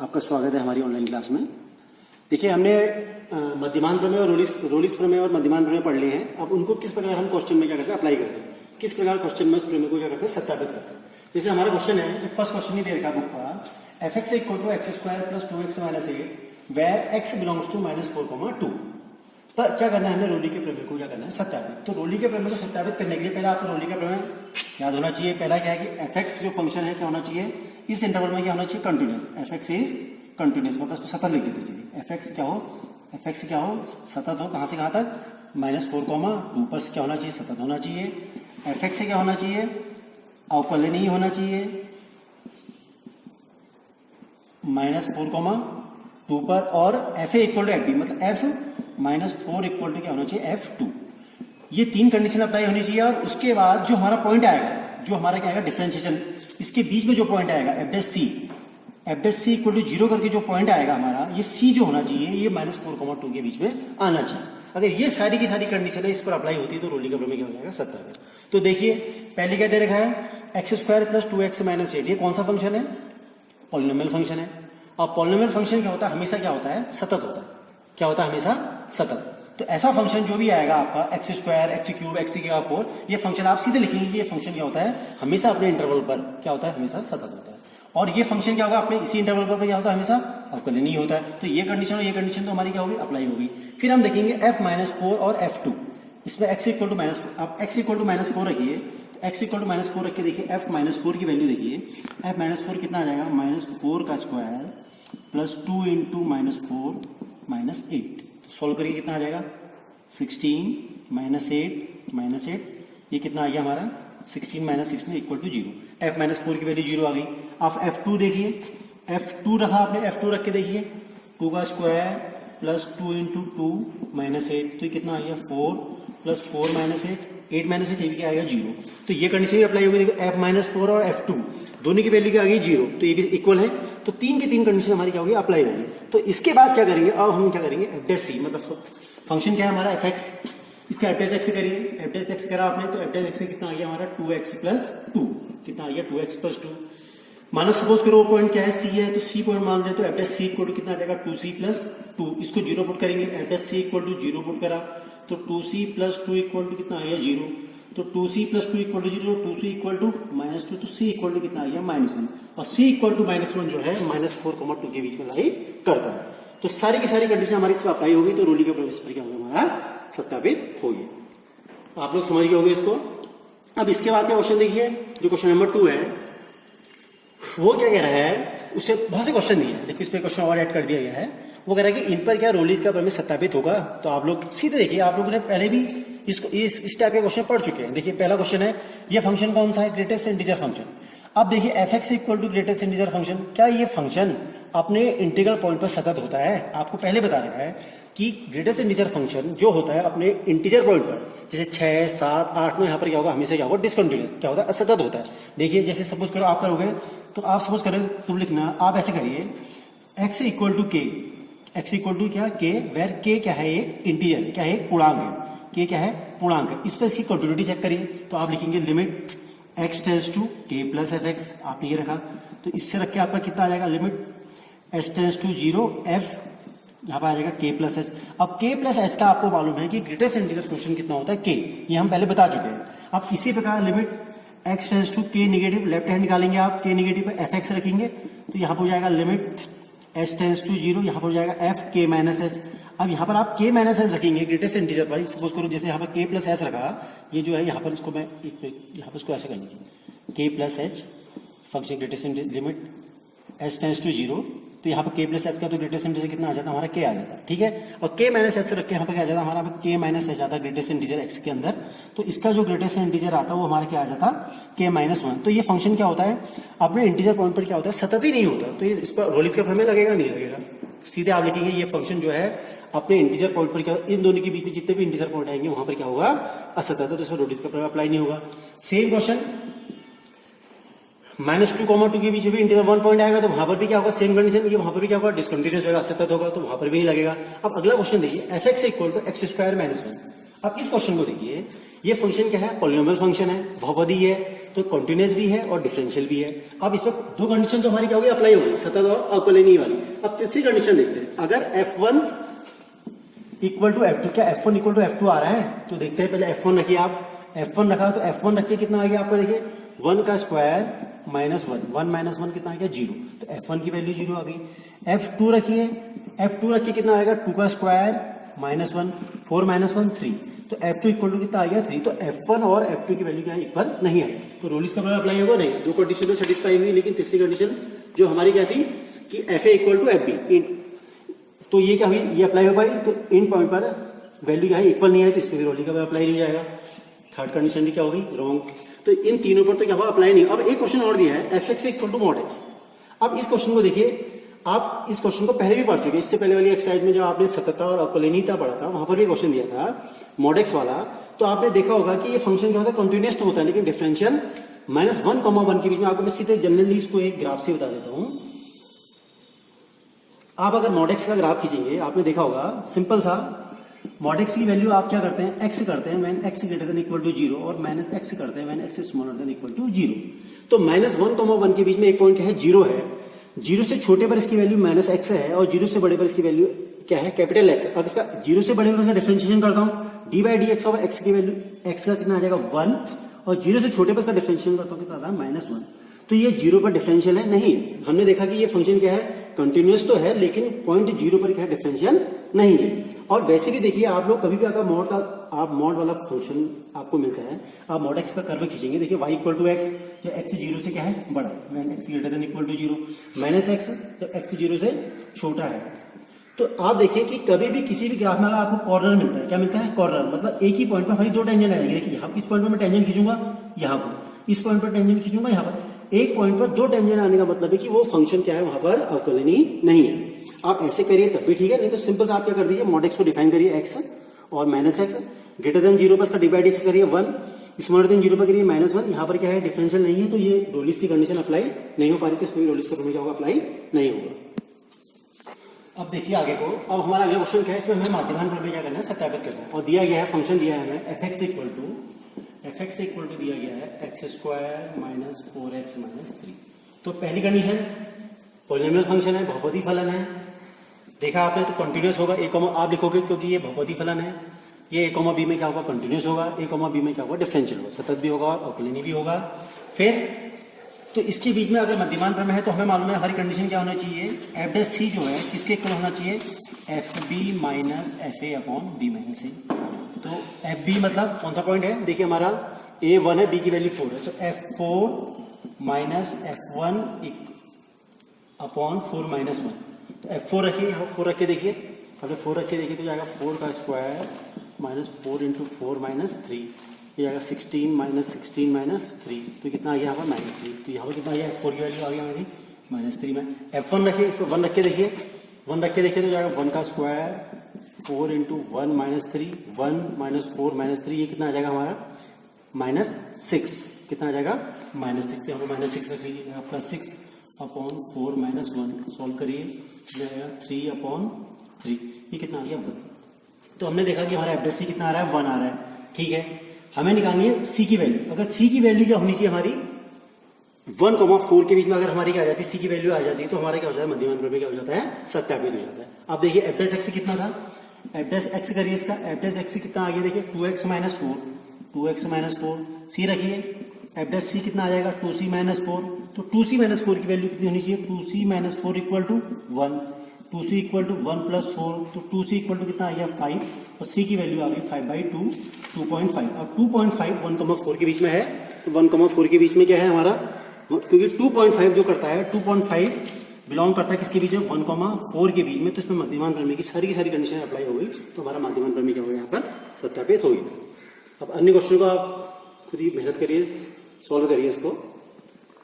आपका स्वागत है हमारी ऑनलाइन क्लास में। देखिए, हमने मध्यमान प्रमेय और रोलिस प्रमेय और मध्यमान प्रमेय पढ़ लिए हैं। अब उनको किस प्रकार हम क्वेश्चन में क्या करते हैं, अप्लाई करते हैं, किस प्रकार क्वेश्चन में उस प्रमेय को क्या करते हैं, सत्यापित करते हैं। जैसे हमारा क्वेश्चन है, जो फर्स्ट क्वेश्चन ही दे रखा बुक का, fx equal to x square plus 2x minus 8 where x belongs to -4,2। पर क्या करना है, हमें रोली के प्रमेय को क्या करना है, सत्यापित। तो रोली के प्रमेय को सत्यापित करने के लिए पहले आपको रोली का प्रमेय याद होना चाहिए। पहला क्या है कि fx जो फंक्शन है क्या होना चाहिए, इस इंटरवल में क्या होना चाहिए, कंटिन्यूस। fx इज कंटिन्यूस, मतलब इसको सतत लिख देते चाहिए। fx क्या हो, सतत हो। कहां से कहां तक, -4,2 पर क्या होना चाहिए, सतत होना चाहिए। fx से क्या होना चाहिए, अवकल्य नहीं होना चाहिए। -4,2 पर, और fa इक्वल टू fb, मतलब f -4 इक्वल टू क्या होना चाहिए, f2। ये तीन कंडीशन अप्लाई होनी चाहिए। और उसके बाद जो हमारा पॉइंट आएगा, जो हमारा क्या आएगा, डिफरेंशिएशन, इसके बीच में जो पॉइंट आएगा f' c इक्वल टू 0 करके जो पॉइंट आएगा हमारा, ये c जो होना चाहिए, ये -4,2 के बीच में आना चाहिए। अगर ये सारी की सारी कंडीशन है इस पर अप्लाई होती है तो रोली का प्रमेय क्या हो जाएगा, सत्यापित। तो देखिए, पहले क्या दे रखा है, x square plus 2x minus 8। ये कौन सा फंक्शन है, पॉलिनोमियल फंक्शन है। और पॉलिनोमियल फंक्शन क्या होता है, हमेशा क्या होता है, सतत होता है। क्या होता है, हमेशा सतत। तो ऐसा फंक्शन जो भी आएगा आपका, x square, x cube, x की पावर 4, ये फंक्शन आप सीधे लिखेंगे कि ये फंक्शन क्या होता है, हमेशा अपने इंटरवल पर क्या होता है, हमेशा सतत होता है। और ये फंक्शन क्या होगा, अपने इसी इंटरवल पर क्या होता है, हमेशा अवकल्य नहीं होता है। तो ये कंडीशन और ये कंडीशन तो हमारी क्या होगी, अप्लाई होगी। फिर हम देखेंगे f-4 और f2। इसमें x इक्वल टू -4, आप x इक्वल टू -4 रखिए। तो x इक्वल टू -4 रख के देखिए, f-4 की वैल्यू देखिए। f-4 कितना आ जाएगा, -4 का स्क्वायर प्लस 2 इंटू -4 -8। तो सोल्व करिए, कितना आ जाएगा, 16 -8 ये कितना आ गया हमारा, 16 - 16 इक्वल टू 0। f-4 की वैल्यू 0 आ गई। आप f2 देखिए, f2 रखा आपने, f2 रख के देखिए, 2 का स्क्वायर प्लस 2 इंटू 2 -8, तो ये कितना आ गया, 4 प्लस 4 -8 -8 ये भी क्या आ गया, 0। तो ये कंडीशन भी अप्लाई होगी। देखो, f-4 और f2 दोनों की वैल्यू क्या आ गई, 0, तो ये भी इक्वल है। तो तीन की तीन कंडीशन हमारी क्या होगी, अप्लाई होगी। तो इसके बाद क्या करेंगे, अब हम क्या करेंगे, f' मतलब फंक्शन क्या है हमारा, fx, इसका f' से करिए। f' करा आपने, तो f' से कितना आ गया हमारा, 2x प्लस 2, कितना आ गया, 2x प्लस 2। मानो सपोज करो वो पॉइंट क्या है, c है, तो c पॉइंट मान लें, तो f' इक्वल टू कितना आ जाएगा, 2c प्लस 2। इसको 0 पुट करेंगे, f' इक्वल टू 0 पुट करा, तो 2c प्लस 2 इक्वल टू कितना आ गया, 0। तो 2c plus 2 equal to 0, 2c equal to -2, तो c इक्वल टू कितना आ गया, -1। और c इक्वल टू -1 जो है -4,2 के बीच में लाई करता है। तो सारी की सारी कंडीशन हमारी इस पर अप्लाई होगी, तो रोली के प्रमेय पर क्या होगा, हमारा सत्यापित होगी। आप लोग समझ गए होंगे इसको। अब इसके बाद क्या क्वेश्चन देखिए, जो क्वेश्चन नंबर 2 है, वो क्या कह रहा है, उससे बहुत से क्वेश्चन दिए हैं। देखिए, इस पे क्वेश्चन और ऐड कर दिया गया है। वो कह रहा है कि इन पर क्या रोलीज का प्रमेय सत्यापित होगा। तो आप लोग सीधे देखिए, आप लोगों ने पहले भी इसको इस टाइप के क्वेश्चन पढ़ चुके हैं। देखिए, पहला क्वेश्चन है, ये फंक्शन कौन सा है, ग्रेटेस्ट इंटीजर फंक्शन। अब देखिए, f(x) equal to greatest integer function, क्या ये फंक्शन अपने इंटीग्रल पॉइंट पर सतत होता है। आपको पहले बता रखा है कि ग्रेटेस्ट इंटीजर फंक्शन जो होता है अपने इंटीजर पॉइंट पर, जैसे 6, 7, 8 में, यहाँ पर क्या होगा, हमेशा क्या होगा, डिसकंटिन्यूस, क्या होता है, असतत होता है। देखिए, जैसे सपोज करो आप करोगे, तो आप सपोज करें, तुम लिखना, आप ऐसे करिए, x equal to k, x equal to क्या, k, वेर k क्या है, ये इंटीजर, क्या है, पूर्णांक है। k क्या है, पूर्णांक है। इस पर इसकी कंटिन्यूटी चेक करिए, तो आप लिखेंगे limit x tends to k plus fx, आपने ये रखा, तो इससे रख के आपका कितना आ जाएगा, limit h tends to 0 f, यहाँ पर आ जाएगा k प्लस h। अब k प्लस h का आपको मालूम है कि ग्रेटेस्ट इंटीजर फंक्शन कितना होता है, k, ये हम पहले बता चुके हैं। अब इसी प्रकार limit x tends to k negative, left hand निकालेंगे आप, k नेगेटिव पे fx रखेंगे, तो यहाँ पर हो जाएगा लिमिट h टेंस टू 0, यहाँ पर हो जाएगा f k माइनस h। अब यहाँ पर आप k माइनस h रखेंगे ग्रेटेस्ट इंटीजर पर। सपोज करो जैसे यहाँ पर k प्लस h रखा, ये जो है यहाँ पर इसको मैं यहाँ पर इसको ऐसे करनी चाहिए, k plus h function greatest limit h tends to 0, तो यहाँ पर k प्लस h का तो ग्रेटेस्ट इंटीजर कितना आ जाता है, हमारा k आ जाता है, ठीक है। और k माइनस h रख के यहाँ पर क्या आ जाता है, हमारा k माइनस h आता है ग्रेटेस्ट इंटीजर x के अंदर, तो इसका जो ग्रेटेस्ट इंटीजर आता है वो हमारा क्या आ जाता, k-1। तो ये फंक्शन क्या होता है, अपने इंटीजर पॉइंट पर क्या होता है, सतत ही नहीं होता। तो इस पर रोलीज का प्रमेय लगेगा, नहीं लगेगा। सीधे आप लिखेंगे, ये फंक्शन जो है अपने इंटीजर पॉइंट पर क्या, इन दोनों के बीच में जितने भी इंटीजर पॉइंट आएंगे वहां पर क्या होगा, असतत है, तो इसमें रोलीज का प्रमेय अप्लाई नहीं होगा। सेम क्वेश्चन, -2,2 के बीच में भी इंटीजर 1 पॉइंट आएगा, तो वहां पर भी क्या होगा, सेम कंडीशन, ये वहां पर भी क्या होगा, डिसकंटिन्यूस होगा, असतत होगा, तो वहां पर भी नहीं लगेगा। अब अगला क्वेश्चन देखिए, f(x) इक्वल टू x² - 1। अब इस क्वेश्चन को देखिए, ये फंक्शन क्या है, पॉलिनोमियल फंक्शन है, बहुपदी है। तो कॉन्टिन्यूस भी है और डिफरेंशियल भी है। अब इसमें दो कंडीशन जो हमारी क्या होगी, अप्लाई होगी, सतत और अवकलनीय वाली। अब तीसरी कंडीशन देखते हैं, अगर F1 इक्वल टू F2, क्या F1 इक्वल टू F2 आ रहा है? तो देखते हैं, पहले F1 रखिए आप, F1 रखा तो F1 रख के कितना आ गया आपका, देखिए 1 का स्क्वायर माइनस 1 माइनस 1 कितना आ गया 0, तो F1 की वैल्यू 0 आ गई। F2 रखिए, F2 रख के कितना आएगा 2 का स्क्वायर माइनस 1, 4 माइनस 1 3, तो F2 इक्वल टू कितना आ गया 3, तो F1 और F2 की वैल्यू क्या है, इक्वल नहीं है, तो रोलिस का प्रमेय अप्लाई होगा नहीं। दो कंडीशन तो सेटिस्फाई हुई, लेकिन तीसरी कंडीशन जो हमारी क्या थी कि FA इक्वल टू FB, तो ये क्या हुई, ये अप्लाई हो पाई, तो इन पॉइंट पर वैल्यू क्या है, इक्वल नहीं है, तो इसमें भी रोलिस का प्रमेय अप्लाई नहीं हो जाएगा। थर्ड कंडीशन भी क्या होगी, रॉन्ग। तो इन तीनों पर तो क्या होगा, अप्लाई नहीं। अब एक क्वेश्चन और दिया है, fx equal to mod x। अब इस क्वेश्चन को देखिए, आप इस क्वेश्चन को पहले भी पढ़ चुके, इससे पहले वाली एक्सरसाइज में जब आपने सततता और अवकलनीयता पढ़ा था, वहां पर भी क्वेश्चन दिया था मॉड x वाला। तो आपने देखा होगा कि ये फंक्शन क्या होता है, कंटिन्यूअस तो होता है, लेकिन डिफरेंशियल -1, 1 के बीच में। आपको मैं सीधे जनरली इसको एक ग्राफ से बता देता हूं। आप अगर मॉड x का ग्राफ खींचेंगे, आपने देखा होगा सिंपल सा, मॉड x की वैल्यू आप क्या करते हैं, x करते हैं when x greater than equal to 0, और माइनस x करते हैं when x smaller than equal to 0। तो -1, 1 के बीच में एक पॉइंट क्या है, 0 है। 0 से छोटे पर इसकी वैल्यू -x है, और 0 से बड़े पर इसकी वैल्यू क्या है, कैपिटल X। अगर इसका 0 से बड़े पर इसका डिफरेंशिएशन करता हूं, डी बाई डी एक्स और x की वैल्यू, x का कितना आ जाएगा 1, और 0 से छोटे पर इसका डिफरेंशिएशन करता हूं, कितना आता है -1। तो ये 0 पर डिफरेंशियल है नहीं। हमने देखा कि ये फंक्शन क्या है, कंटिन्यूअस तो है, लेकिन पॉइंट 0 पर क्या है, डिफरेंशियल नहीं है। और वैसे भी देखिए, आप लोग कभी भी अगर मॉड का, आप मॉड वाला फंक्शन आपको मिलता है, आप मॉड x का कर्व खींचेंगे, देखिए y इक्वल टू x, जो x 0 से क्या है, बड़ा है, when x greater than equal to 0, minus x, जब x 0 से छोटा है। तो आप देखिए कि कभी भी किसी भी ग्राफ में अगर आपको कॉर्नर मिलता है, क्या मिलता है, कॉर्नर, मतलब एक ही पॉइंट पर खाली दो टेंजेंट आएंगे। देखिए यहाँ इस पॉइंट पर मैं टेंजेंट खींचूंगा, यहाँ पर इस पॉइंट पर टेंजेंट खींचूंगा, यहाँ पर एक पॉइंट पर दो टेंजेंट आने का मतलब है कि वो फंक्शन क्या है, वहां पर अवकलनीय नहीं है। आप ऐसे करिए तब भी ठीक है, नहीं तो सिंपल से आप क्या कर दीजिए, मॉड x को डिफाइन करिए x और माइनस x, ग्रेटर देन 0 पर इसका डिवाइड x करिए 1, स्मॉलर देन 0 पर करिए -1। यहाँ पर क्या है, डिफरेंशियल नहीं है, तो ये रोलिस की कंडीशन अप्लाई नहीं हो पा रही, तो इसमें रोलिस का प्रमेय क्या होगा, अप्लाई नहीं होगा। अब देखिए आगे को, अब हमारा अगला क्वेश्चन क्या है, इसमें हमें माध्यमान प्रमेय क्या करना है, सत्यापित करना है। और दिया गया है, फंक्शन दिया है हमें fx इक्वल टू दिया गया है x square minus 4x minus 3। तो पहली कंडीशन, पॉलिनोमियल फंक्शन है, बहुपदी फलन है, देखा आपने, तो कंटिन्यूअस होगा। a, आप लिखोगे क्योंकि ये बहुपदी फलन है, ये a, b में क्या होगा, कंटिन्यूअस होगा, a, b में क्या होगा, डिफरेंशियल होगा, सतत भी होगा और अवकलनीय भी होगा। फिर तो इसके बीच में अगर मध्यमान प्रमेय है, तो हमें मालूम है हमारी कंडीशन क्या होना चाहिए, f' जो है किसके इक्वल होना चाहिए, fb minus fa upon b minus a। तो fb मतलब कौन सा पॉइंट है, देखिए हमारा a 1 है, b की वैल्यू 4 है, तो f4 minus f1 upon 4 minus 1। तो f4 रखिए, यहाँ 4 रख के देखिए, अगर 4 रख के देखिए तो जाएगा 4 का स्क्वायर माइनस 4 इंटू 4 माइनस 3, ये जाएगा 16 माइनस 3, तो कितना आ गया यहाँ पर -3। तो यहाँ पर कितना आ गया, f4 की वैल्यू आ गई हमारी -3 में। f1 रखिए, इस पर 1 रख के देखिए, 1 रख के देखिए तो जाएगा 1 का square 4 into 1 minus 3, 1 minus 4 minus 3, ये कितना आ जाएगा हमारा -6, कितना आ जाएगा -6। तो यहाँ पर -6 रख लीजिए, +6 अपॉन 4 माइनस 1, सॉल्व करिए, जाएगा 3 अपॉन 3, ये कितना आ गया 1। तो हमने देखा कि हमारा एफडेस कितना आ रहा है, 1 आ रहा है, ठीक है। हमें निकालनी है सी की वैल्यू। अगर सी की वैल्यू क्या होनी चाहिए हमारी, 1,4 के बीच में अगर हमारी क्या आ जाती है, सी की वैल्यू आ जाती है, तो हमारा क्या हो जाता है, मध्यमान प्रमेय क्या हो जाता है, सत्यापित हो जाता है। अब देखिए एफडेस एक्स कितना था, एफडेस एक्स करिए इसका, एफडेस एक्स कितना आ गया, देखिए 2x माइनस 4, सी रखिए, एफडेस सी कितना आ जाएगा, 2c माइनस 4। तो 2c माइनस 4 की वैल्यू कितनी होनी चाहिए, 2c minus 4 equal to 1, 2c equal to 1 plus 4, तो 2c इक्वल टू कितना आ गया 5, और c की वैल्यू आ गई 5/2, 2.5। अब 2.5 1,4 के बीच में है, तो 1,4 के बीच में क्या है हमारा, क्योंकि 2.5 जो करता है, 2.5 बिलोंग करता है किसके बीच में, 1,4 के बीच में। तो इसमें मध्यमान प्रमेय की सारी कंडीशन अप्लाई हो गई, तो हमारा मध्यमान प्रमेय क्या होगा, यहाँ पर सत्यापित होगी। अब अन्य क्वेश्चन को आप खुद ही मेहनत करिए, सॉल्व करिए इसको।